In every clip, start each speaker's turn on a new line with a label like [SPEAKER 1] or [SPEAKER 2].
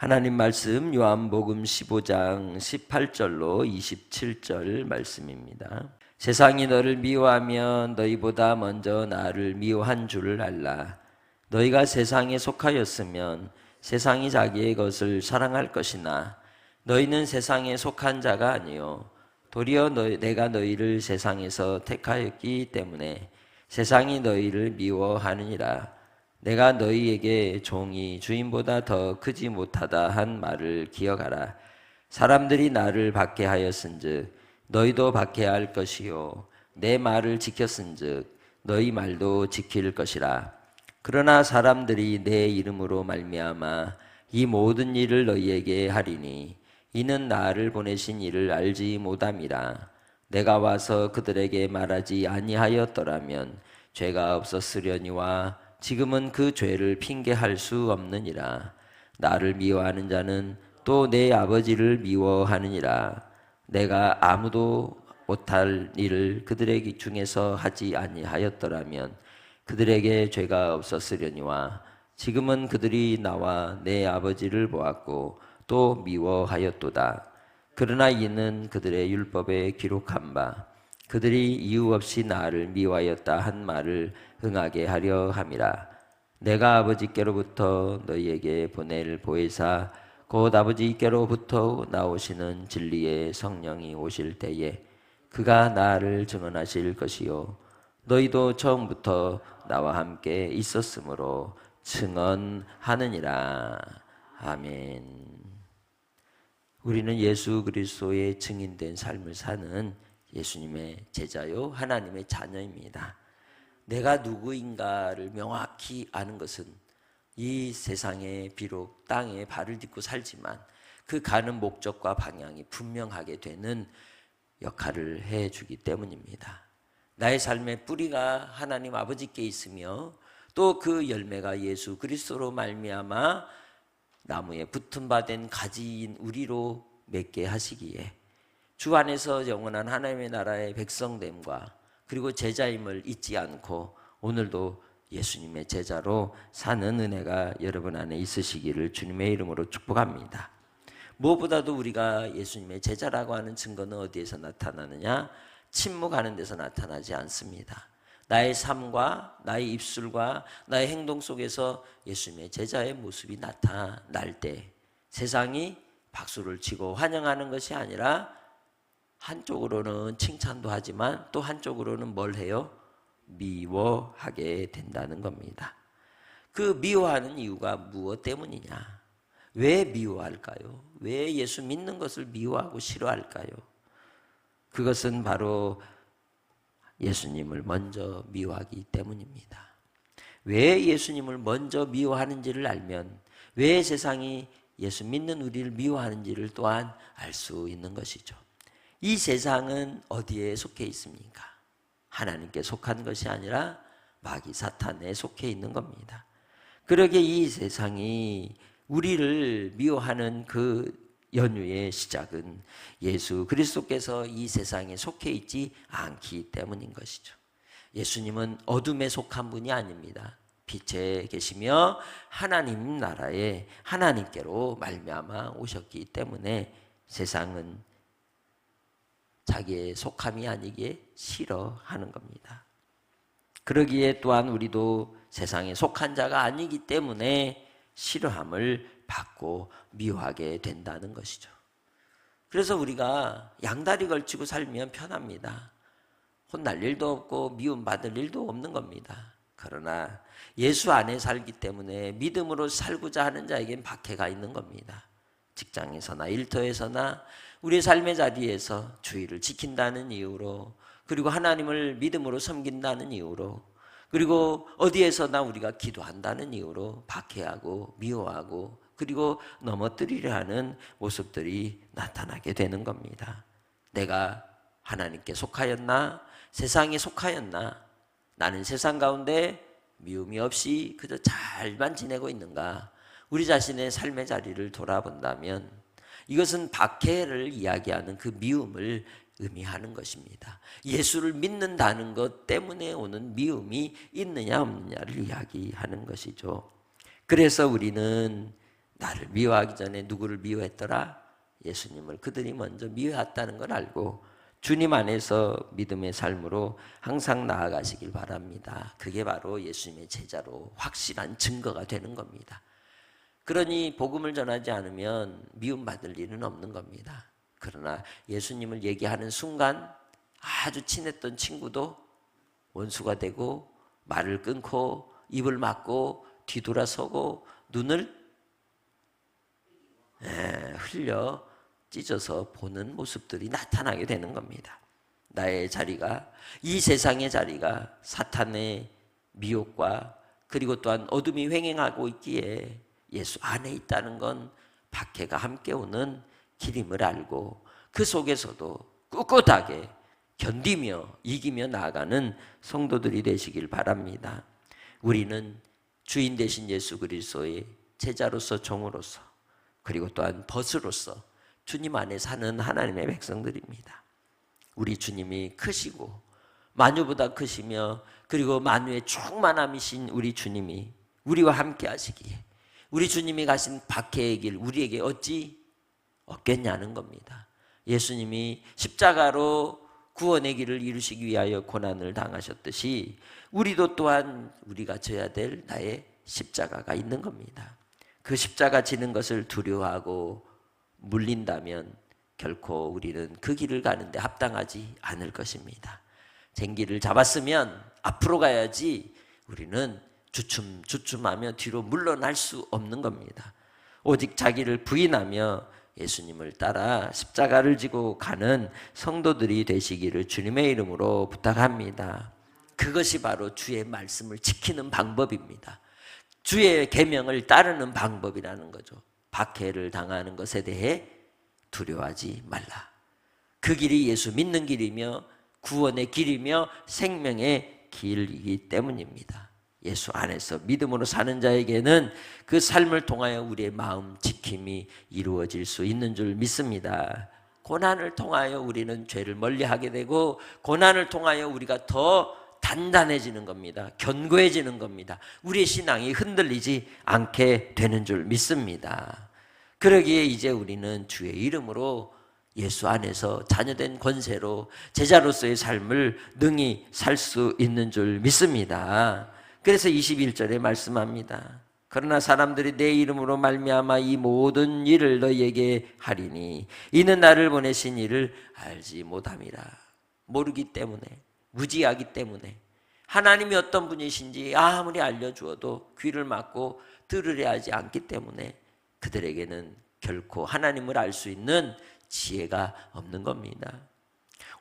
[SPEAKER 1] 하나님 말씀 요한복음 15장 18절로 27절 말씀입니다. 세상이 너를 미워하면 너희보다 먼저 나를 미워한 줄을 알라. 너희가 세상에 속하였으면 세상이 자기의 것을 사랑할 것이나 너희는 세상에 속한 자가 아니요 도리어 내가 너희를 세상에서 택하였기 때문에 세상이 너희를 미워하느니라. 내가 너희에게 종이 주인보다 더 크지 못하다 한 말을 기억하라. 사람들이 나를 박해하였은즉 너희도 박해할 것이요 내 말을 지켰은즉 너희 말도 지킬 것이라. 그러나 사람들이 내 이름으로 말미암아 이 모든 일을 너희에게 하리니 이는 나를 보내신 이를 알지 못함이라. 내가 와서 그들에게 말하지 아니하였더라면 죄가 없었으려니와 지금은 그 죄를 핑계할 수 없느니라. 나를 미워하는 자는 또 내 아버지를 미워하느니라. 내가 아무도 못할 일을 그들에게 중에서 하지 아니하였더라면 그들에게 죄가 없었으려니와 지금은 그들이 나와 내 아버지를 보았고 또 미워하였도다. 그러나 이는 그들의 율법에 기록한 바 그들이 이유 없이 나를 미워하였다 한 말을 응하게 하려 함이라. 내가 아버지께로부터 너희에게 보낼 보혜사 곧 아버지께로부터 나오시는 진리의 성령이 오실 때에 그가 나를 증언하실 것이요 너희도 처음부터 나와 함께 있었으므로 증언하느니라. 아멘. 우리는 예수 그리스도의 증인된 삶을 사는 예수님의 제자요 하나님의 자녀입니다. 내가 누구인가를 명확히 아는 것은 이 세상에 비록 땅에 발을 딛고 살지만 그 가는 목적과 방향이 분명하게 되는 역할을 해주기 때문입니다. 나의 삶의 뿌리가 하나님 아버지께 있으며 또 그 열매가 예수 그리스도로 말미암아 나무에 붙은 바 된 가지인 우리로 맺게 하시기에 주 안에서 영원한 하나님의 나라의 백성됨과 그리고 제자임을 잊지 않고 오늘도 예수님의 제자로 사는 은혜가 여러분 안에 있으시기를 주님의 이름으로 축복합니다. 무엇보다도 우리가 예수님의 제자라고 하는 증거는 어디에서 나타나느냐? 침묵하는 데서 나타나지 않습니다. 나의 삶과 나의 입술과 나의 행동 속에서 예수님의 제자의 모습이 나타날 때 세상이 박수를 치고 환영하는 것이 아니라 한쪽으로는 칭찬도 하지만 또 한쪽으로는 뭘 해요? 미워하게 된다는 겁니다. 그 미워하는 이유가 무엇 때문이냐? 왜 미워할까요? 왜 예수 믿는 것을 미워하고 싫어할까요? 그것은 바로 예수님을 먼저 미워하기 때문입니다. 왜 예수님을 먼저 미워하는지를 알면 왜 세상이 예수 믿는 우리를 미워하는지를 또한 알 수 있는 것이죠. 이 세상은 어디에 속해 있습니까? 하나님께 속한 것이 아니라 마귀 사탄에 속해 있는 겁니다. 그러기에 이 세상이 우리를 미워하는 그 연유의 시작은 예수 그리스도께서 이 세상에 속해 있지 않기 때문인 것이죠. 예수님은 어둠에 속한 분이 아닙니다. 빛에 계시며 하나님 나라에 하나님께로 말미암아 오셨기 때문에 세상은 자기의 속함이 아니기에 싫어하는 겁니다. 그러기에 또한 우리도 세상에 속한 자가 아니기 때문에 싫어함을 받고 미워하게 된다는 것이죠. 그래서 우리가 양다리 걸치고 살면 편합니다. 혼날 일도 없고 미움받을 일도 없는 겁니다. 그러나 예수 안에 살기 때문에 믿음으로 살고자 하는 자에겐 박해가 있는 겁니다. 직장에서나 일터에서나 우리의 삶의 자리에서 주의를 지킨다는 이유로 그리고 하나님을 믿음으로 섬긴다는 이유로 그리고 어디에서나 우리가 기도한다는 이유로 박해하고 미워하고 그리고 넘어뜨리려 하는 모습들이 나타나게 되는 겁니다. 내가 하나님께 속하였나? 세상에 속하였나? 나는 세상 가운데 미움이 없이 그저 잘만 지내고 있는가? 우리 자신의 삶의 자리를 돌아본다면 이것은 박해를 이야기하는 그 미움을 의미하는 것입니다. 예수를 믿는다는 것 때문에 오는 미움이 있느냐 없느냐를 이야기하는 것이죠. 그래서 우리는 나를 미워하기 전에 누구를 미워했더라? 예수님을 그들이 먼저 미워했다는 걸 알고 주님 안에서 믿음의 삶으로 항상 나아가시길 바랍니다. 그게 바로 예수님의 제자로 확실한 증거가 되는 겁니다. 그러니 복음을 전하지 않으면 미움받을 일은 없는 겁니다. 그러나 예수님을 얘기하는 순간 아주 친했던 친구도 원수가 되고 말을 끊고 입을 막고 뒤돌아서고 눈을 흘려 찢어서 보는 모습들이 나타나게 되는 겁니다. 나의 자리가, 이 세상의 자리가 사탄의 미혹과 그리고 또한 어둠이 횡행하고 있기에 예수 안에 있다는 건 박해가 함께 오는 길임을 알고 그 속에서도 꿋꿋하게 견디며 이기며 나아가는 성도들이 되시길 바랍니다. 우리는 주인 되신 예수 그리스도의 제자로서 종으로서 그리고 또한 벗으로서 주님 안에 사는 하나님의 백성들입니다. 우리 주님이 크시고 만유보다 크시며 그리고 만유의 충만함이신 우리 주님이 우리와 함께 하시기에 우리 주님이 가신 박해의 길 우리에게 어찌 없겠냐는 겁니다. 예수님이 십자가로 구원의 길을 이루시기 위하여 고난을 당하셨듯이 우리도 또한 우리가 져야 될 나의 십자가가 있는 겁니다. 그 십자가 지는 것을 두려워하고 물린다면 결코 우리는 그 길을 가는데 합당하지 않을 것입니다. 쟁기를 잡았으면 앞으로 가야지 우리는 주춤주춤하며 뒤로 물러날 수 없는 겁니다. 오직 자기를 부인하며 예수님을 따라 십자가를 지고 가는 성도들이 되시기를 주님의 이름으로 부탁합니다. 그것이 바로 주의 말씀을 지키는 방법입니다. 주의 계명을 따르는 방법이라는 거죠. 박해를 당하는 것에 대해 두려워하지 말라. 그 길이 예수 믿는 길이며 구원의 길이며 생명의 길이기 때문입니다. 예수 안에서 믿음으로 사는 자에게는 그 삶을 통하여 우리의 마음 지킴이 이루어질 수 있는 줄 믿습니다. 고난을 통하여 우리는 죄를 멀리하게 되고 고난을 통하여 우리가 더 단단해지는 겁니다. 견고해지는 겁니다. 우리의 신앙이 흔들리지 않게 되는 줄 믿습니다. 그러기에 이제 우리는 주의 이름으로 예수 안에서 자녀된 권세로 제자로서의 삶을 능히 살 수 있는 줄 믿습니다. 그래서 21절에 말씀합니다. 그러나 사람들이 내 이름으로 말미암아 이 모든 일을 너희에게 하리니 이는 나를 보내신 이를 알지 못함이라. 모르기 때문에, 무지하기 때문에, 하나님이 어떤 분이신지 아무리 알려주어도 귀를 막고 들으려 하지 않기 때문에 그들에게는 결코 하나님을 알 수 있는 지혜가 없는 겁니다.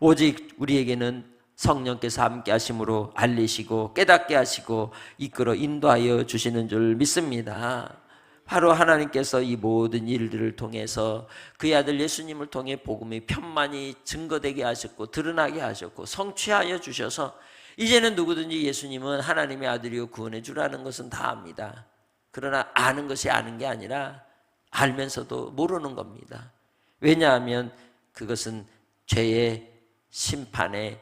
[SPEAKER 1] 오직 우리에게는 성령께서 함께 하심으로 알리시고 깨닫게 하시고 이끌어 인도하여 주시는 줄 믿습니다. 바로 하나님께서 이 모든 일들을 통해서 그의 아들 예수님을 통해 복음이 편만히 증거되게 하셨고 드러나게 하셨고 성취하여 주셔서 이제는 누구든지 예수님은 하나님의 아들이요 구원해 주라는 것은 다 압니다. 그러나 아는 것이 아는 게 아니라 알면서도 모르는 겁니다. 왜냐하면 그것은 죄의 심판의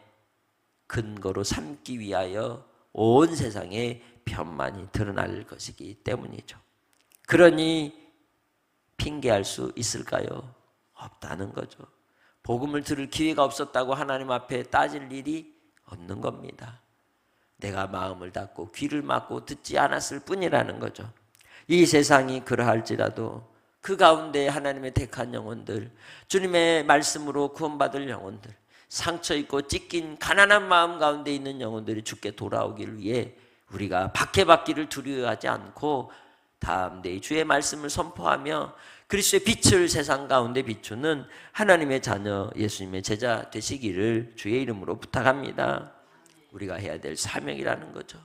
[SPEAKER 1] 근거로 삼기 위하여 온 세상에 편만이 드러날 것이기 때문이죠. 그러니 핑계할 수 있을까요? 없다는 거죠. 복음을 들을 기회가 없었다고 하나님 앞에 따질 일이 없는 겁니다. 내가 마음을 닫고 귀를 막고 듣지 않았을 뿐이라는 거죠. 이 세상이 그러할지라도 그 가운데 하나님의 택한 영혼들, 주님의 말씀으로 구원받을 영혼들, 상처 있고 찢긴 가난한 마음 가운데 있는 영혼들이 주께 돌아오기를 위해 우리가 박해받기를 두려워하지 않고 담대히 주의 말씀을 선포하며 그리스도의 빛을 세상 가운데 비추는 하나님의 자녀 예수님의 제자 되시기를 주의 이름으로 부탁합니다. 우리가 해야 될 사명이라는 거죠.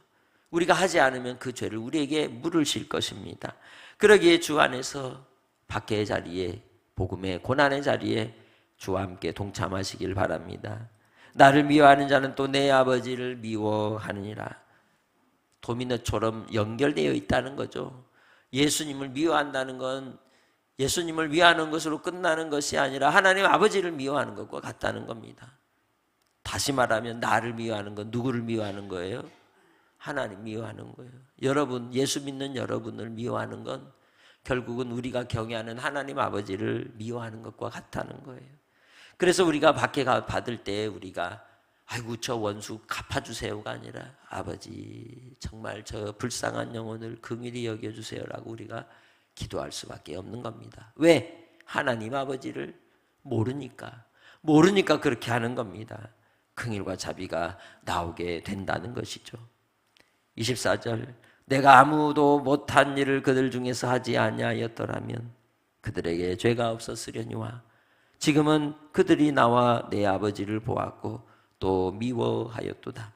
[SPEAKER 1] 우리가 하지 않으면 그 죄를 우리에게 물으실 것입니다. 그러기에 주 안에서 박해의 자리에, 복음의 고난의 자리에 주와 함께 동참하시길 바랍니다. 나를 미워하는 자는 또 내 아버지를 미워하느니라. 도미노처럼 연결되어 있다는 거죠. 예수님을 미워한다는 건 예수님을 미워하는 것으로 끝나는 것이 아니라 하나님 아버지를 미워하는 것과 같다는 겁니다. 다시 말하면 나를 미워하는 건 누구를 미워하는 거예요? 하나님 미워하는 거예요. 여러분, 예수 믿는 여러분을 미워하는 건 결국은 우리가 경외하는 하나님 아버지를 미워하는 것과 같다는 거예요. 그래서 우리가 밖에 받을 때 우리가 아이고 저 원수 갚아주세요가 아니라 아버지 정말 저 불쌍한 영혼을 긍휼히 여겨주세요라고 우리가 기도할 수밖에 없는 겁니다. 왜? 하나님 아버지를 모르니까 그렇게 하는 겁니다. 긍휼과 자비가 나오게 된다는 것이죠. 24절 내가 아무도 못한 일을 그들 중에서 하지 아니하였더라면 그들에게 죄가 없었으려니와 지금은 그들이 나와 내 아버지를 보았고 또 미워하였도다.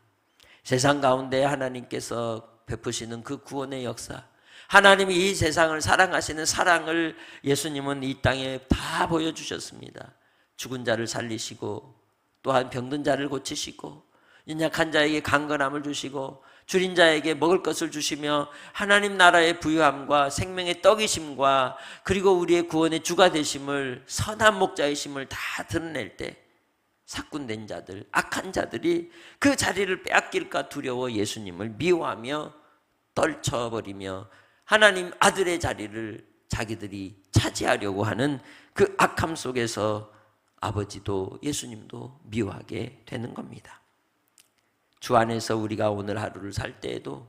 [SPEAKER 1] 세상 가운데 하나님께서 베푸시는 그 구원의 역사, 하나님이 이 세상을 사랑하시는 사랑을 예수님은 이 땅에 다 보여주셨습니다. 죽은 자를 살리시고 또한 병든 자를 고치시고 연약한 자에게 강건함을 주시고 줄인 자에게 먹을 것을 주시며 하나님 나라의 부유함과 생명의 떡이심과 그리고 우리의 구원의 주가 되심을 선한 목자이심을 다 드러낼 때 삭군된 자들, 악한 자들이 그 자리를 빼앗길까 두려워 예수님을 미워하며 떨쳐버리며 하나님 아들의 자리를 자기들이 차지하려고 하는 그 악함 속에서 아버지도 예수님도 미워하게 되는 겁니다. 주 안에서 우리가 오늘 하루를 살 때에도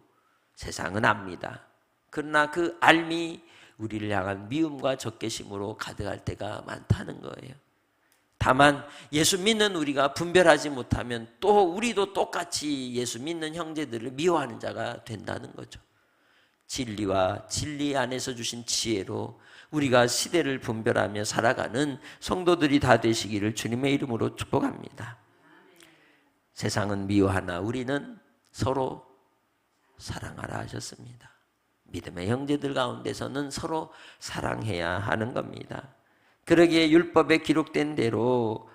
[SPEAKER 1] 세상은 압니다. 그러나 그 알미 우리를 향한 미움과 적개심으로 가득할 때가 많다는 거예요. 다만 예수 믿는 우리가 분별하지 못하면 또 우리도 똑같이 예수 믿는 형제들을 미워하는 자가 된다는 거죠. 진리와 진리 안에서 주신 지혜로 우리가 시대를 분별하며 살아가는 성도들이 다 되시기를 주님의 이름으로 축복합니다. 세상은 미워하나 우리는 서로 사랑하라 하셨습니다. 믿음의 형제들 가운데서는 서로 사랑해야 하는 겁니다. 그러기에 율법에 기록된 대로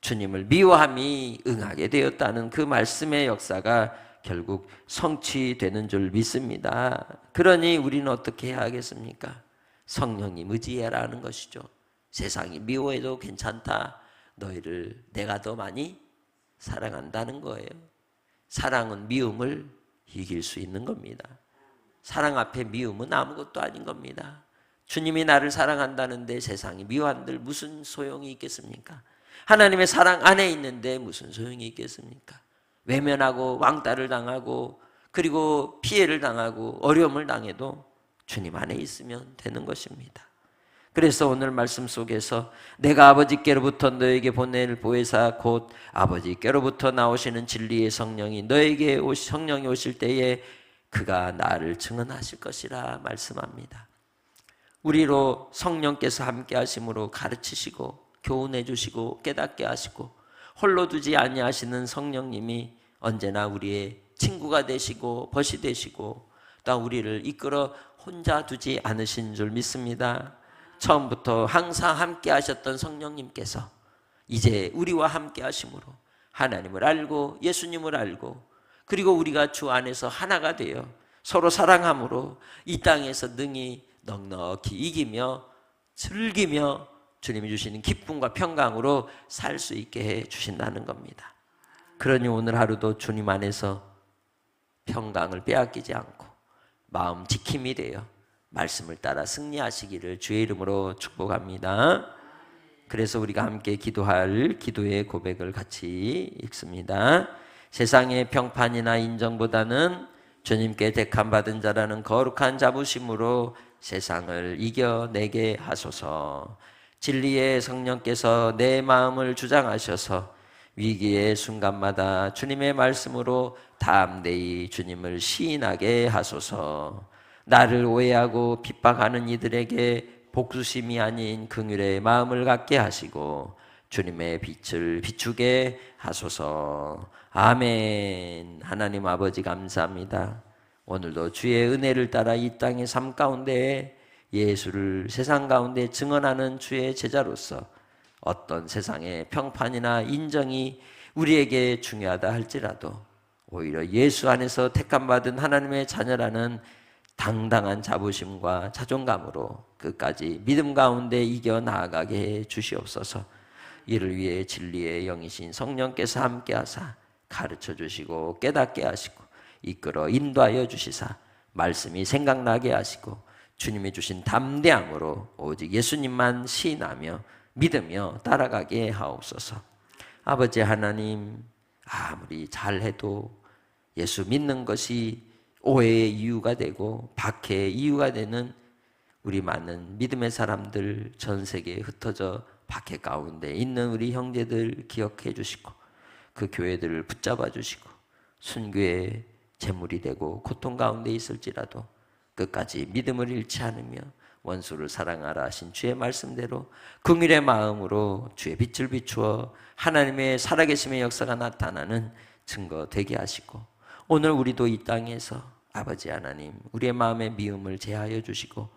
[SPEAKER 1] 주님을 미워함이 응하게 되었다는 그 말씀의 역사가 결국 성취되는 줄 믿습니다. 그러니 우리는 어떻게 해야 하겠습니까? 성령님 의지해라 하는 것이죠. 세상이 미워해도 괜찮다. 너희를 내가 더 많이 사랑한다는 거예요. 사랑은 미움을 이길 수 있는 겁니다. 사랑 앞에 미움은 아무것도 아닌 겁니다. 주님이 나를 사랑한다는데 세상이 미워한들 무슨 소용이 있겠습니까? 하나님의 사랑 안에 있는데 무슨 소용이 있겠습니까? 외면하고 왕따를 당하고 그리고 피해를 당하고 어려움을 당해도 주님 안에 있으면 되는 것입니다. 그래서 오늘 말씀 속에서 내가 아버지께로부터 너에게 보낼 보혜사 곧 아버지께로부터 나오시는 진리의 성령이 너에게 성령이 오실 때에 그가 나를 증언하실 것이라 말씀합니다. 우리로 성령께서 함께 하심으로 가르치시고 교훈해 주시고 깨닫게 하시고 홀로 두지 아니하시는 성령님이 언제나 우리의 친구가 되시고 벗이 되시고 또 우리를 이끌어 혼자 두지 않으신 줄 믿습니다. 처음부터 항상 함께 하셨던 성령님께서 이제 우리와 함께 하심으로 하나님을 알고 예수님을 알고 그리고 우리가 주 안에서 하나가 되어 서로 사랑함으로 이 땅에서 능히 넉넉히 이기며 즐기며 주님이 주시는 기쁨과 평강으로 살 수 있게 해 주신다는 겁니다. 그러니 오늘 하루도 주님 안에서 평강을 빼앗기지 않고 마음 지킴이 되어 말씀을 따라 승리하시기를 주의 이름으로 축복합니다. 그래서 우리가 함께 기도할 기도의 고백을 같이 읽습니다. 세상의 평판이나 인정보다는 주님께 택함받은 자라는 거룩한 자부심으로 세상을 이겨내게 하소서. 진리의 성령께서 내 마음을 주장하셔서 위기의 순간마다 주님의 말씀으로 담대히 주님을 시인하게 하소서. 나를 오해하고 핍박하는 이들에게 복수심이 아닌 긍휼의 마음을 갖게 하시고 주님의 빛을 비추게 하소서. 아멘. 하나님 아버지 감사합니다. 오늘도 주의 은혜를 따라 이 땅의 삶 가운데 예수를 세상 가운데 증언하는 주의 제자로서 어떤 세상의 평판이나 인정이 우리에게 중요하다 할지라도 오히려 예수 안에서 택함받은 하나님의 자녀라는 당당한 자부심과 자존감으로 끝까지 믿음 가운데 이겨 나아가게 해 주시옵소서. 이를 위해 진리의 영이신 성령께서 함께하사 가르쳐 주시고 깨닫게 하시고 이끌어 인도하여 주시사 말씀이 생각나게 하시고 주님이 주신 담대함으로 오직 예수님만 시인하며 믿으며 따라가게 하옵소서. 아버지 하나님, 아무리 잘해도 예수 믿는 것이 오해의 이유가 되고 박해의 이유가 되는 우리 많은 믿음의 사람들, 전 세계에 흩어져 박해 가운데 있는 우리 형제들 기억해 주시고 그 교회들을 붙잡아 주시고 순교의 제물이 되고 고통 가운데 있을지라도 끝까지 믿음을 잃지 않으며 원수를 사랑하라 하신 주의 말씀대로 긍휼의 마음으로 주의 빛을 비추어 하나님의 살아계심의 역사가 나타나는 증거 되게 하시고, 오늘 우리도 이 땅에서 아버지 하나님 우리의 마음의 미움을 제하여 주시고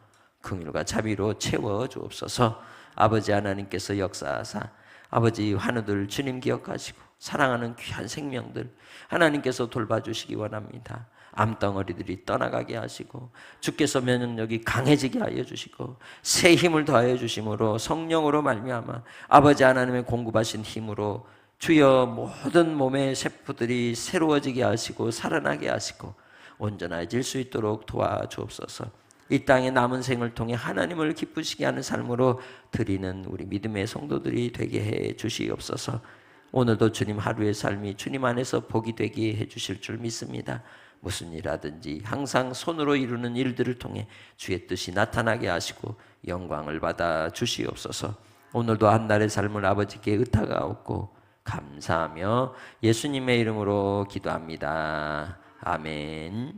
[SPEAKER 1] 긍휼과 자비로 채워 주옵소서. 아버지 하나님께서 역사하사 아버지 환우들 주님 기억하시고 사랑하는 귀한 생명들 하나님께서 돌봐주시기 원합니다. 암덩어리들이 떠나가게 하시고 주께서 면역력이 강해지게 하여 주시고 새 힘을 더하여 주심으로 성령으로 말미암아 아버지 하나님의 공급하신 힘으로 주여 모든 몸의 세포들이 새로워지게 하시고 살아나게 하시고 온전해질 수 있도록 도와주옵소서. 이 땅의 남은 생을 통해 하나님을 기쁘시게 하는 삶으로 드리는 우리 믿음의 성도들이 되게 해 주시옵소서. 오늘도 주님 하루의 삶이 주님 안에서 복이 되게 해 주실 줄 믿습니다. 무슨 일하든지 항상 손으로 이루는 일들을 통해 주의 뜻이 나타나게 하시고 영광을 받아 주시옵소서. 오늘도 한날의 삶을 아버지께 의탁하옵고 감사하며 예수님의 이름으로 기도합니다. 아멘.